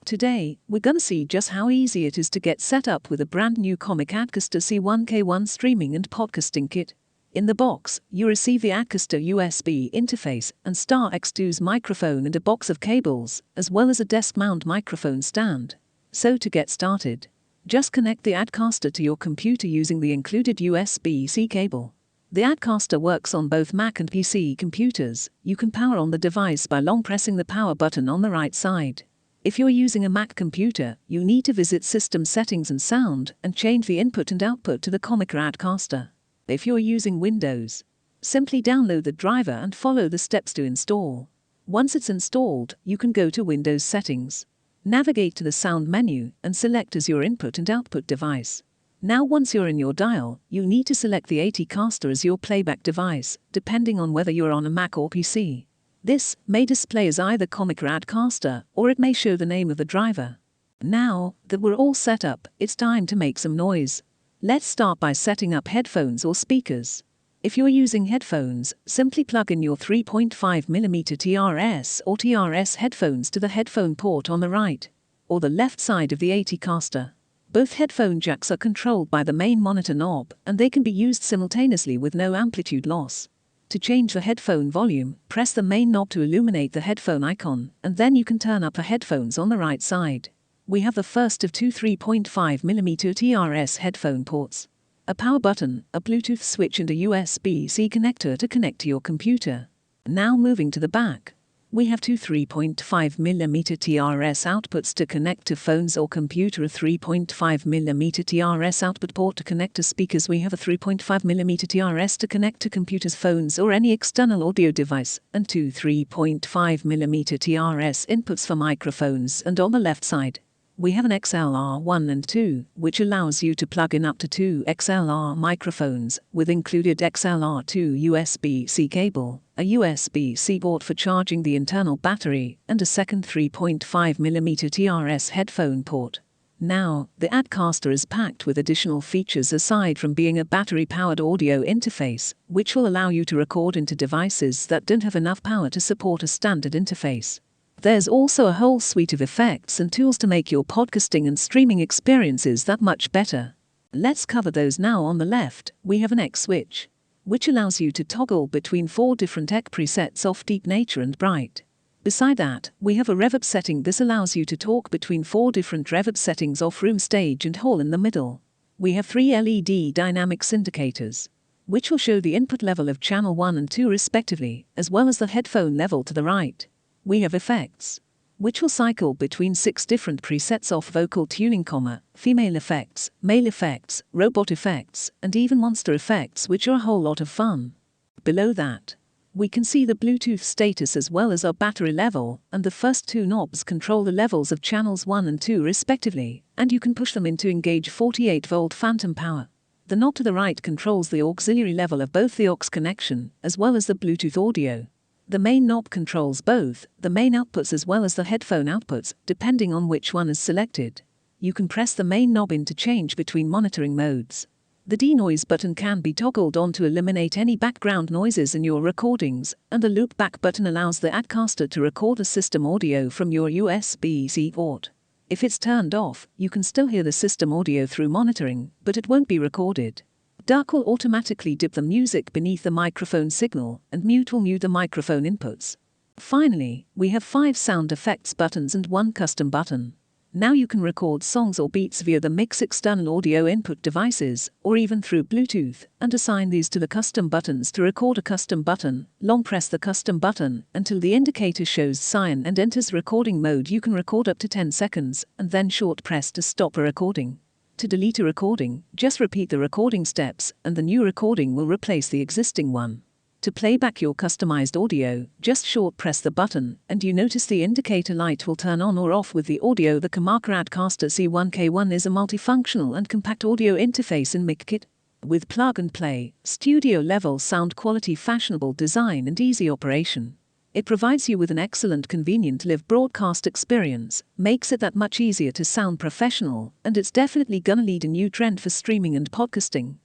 Today, we're gonna see just how easy it is to get set up with a brand new Comica ADCaster C1K1 streaming and podcasting kit. In the box, you receive the ADCaster USB interface and Star X2's microphone and a box of cables, as well as a desk mount microphone stand. So to get started, just connect the ADCaster to your computer using the included USB-C cable. The ADCaster works on both Mac and PC computers. You can power on the device by long pressing the power button on the right side. If you're using a Mac computer, you need to visit System Settings and Sound and change the input and output to the Comica ADCaster. If you're using Windows, simply download the driver and follow the steps to install. Once it's installed, you can go to Windows Settings. Navigate to the Sound menu and select as your input and output device. Now once you're in your dial, you need to select the ADCaster as your playback device, depending on whether you're on a Mac or PC. This may display as either Comica ADCaster, or it may show the name of the driver. Now that we're all set up, it's time to make some noise. Let's start by setting up headphones or speakers. If you're using headphones, simply plug in your 3.5mm TRS or TRS headphones to the headphone port on the right or the left side of the ADCaster. Both headphone jacks are controlled by the main monitor knob, and they can be used simultaneously with no amplitude loss. To change the headphone volume, press the main knob to illuminate the headphone icon, and then you can turn up the headphones on the right side. We have the first of two 3.5mm TRS headphone ports, a power button, a Bluetooth switch and a USB-C connector to connect to your computer. Now moving to the back, we have two 3.5mm TRS outputs to connect to phones or computer, a 3.5mm TRS output port to connect to speakers. We have a 3.5mm TRS to connect to computers, phones or any external audio device, and two 3.5mm TRS inputs for microphones. And on the left side, we have an XLR1 and 2, which allows you to plug in up to two XLR microphones, with included XLR2 USB-C cable, a USB-C port for charging the internal battery, and a second 3.5mm TRS headphone port. Now, the ADCaster is packed with additional features aside from being a battery-powered audio interface, which will allow you to record into devices that don't have enough power to support a standard interface. There's also a whole suite of effects and tools to make your podcasting and streaming experiences that much better. Let's cover those now. On the left, we have an X switch, which allows you to toggle between 4 different EQ presets of deep, nature and bright. Beside that, we have a reverb setting. This allows you to talk between 4 different reverb settings of room, stage and hall. In the middle, we have 3 LED dynamics indicators, which will show the input level of channel 1 and 2 respectively, as well as the headphone level to the right. We have effects, which will cycle between 6 different presets of vocal tuning, female effects, male effects, robot effects, and even monster effects, which are a whole lot of fun. Below that, we can see the Bluetooth status as well as our battery level, and the first 2 knobs control the levels of channels 1 and 2 respectively, and you can push them in to engage 48-volt phantom power. The knob to the right controls the auxiliary level of both the aux connection as well as the Bluetooth audio. The main knob controls both the main outputs as well as the headphone outputs, depending on which one is selected. You can press the main knob in to change between monitoring modes. The denoise button can be toggled on to eliminate any background noises in your recordings, and the loop back button allows the ADCaster to record the system audio from your USB-C port. If it's turned off, you can still hear the system audio through monitoring, but it won't be recorded. Dark will automatically dip the music beneath the microphone signal, and mute will mute the microphone inputs. Finally, we have 5 sound effects buttons and 1 custom button. Now you can record songs or beats via the mix external audio input devices, or even through Bluetooth, and assign these to the custom buttons. To record a custom button, long press the custom button until the indicator shows cyan and enters recording mode. You can record up to 10 seconds, and then short press to stop a recording. To delete a recording, just repeat the recording steps, and the new recording will replace the existing one. To play back your customized audio, just short press the button, and you notice the indicator light will turn on or off with the audio. The Comica ADCaster C1K1 is a multifunctional and compact audio interface in mic kit, with plug-and-play, studio-level sound quality, fashionable design and easy operation. It provides you with an excellent, convenient live broadcast experience, makes it that much easier to sound professional, and it's definitely gonna lead a new trend for streaming and podcasting.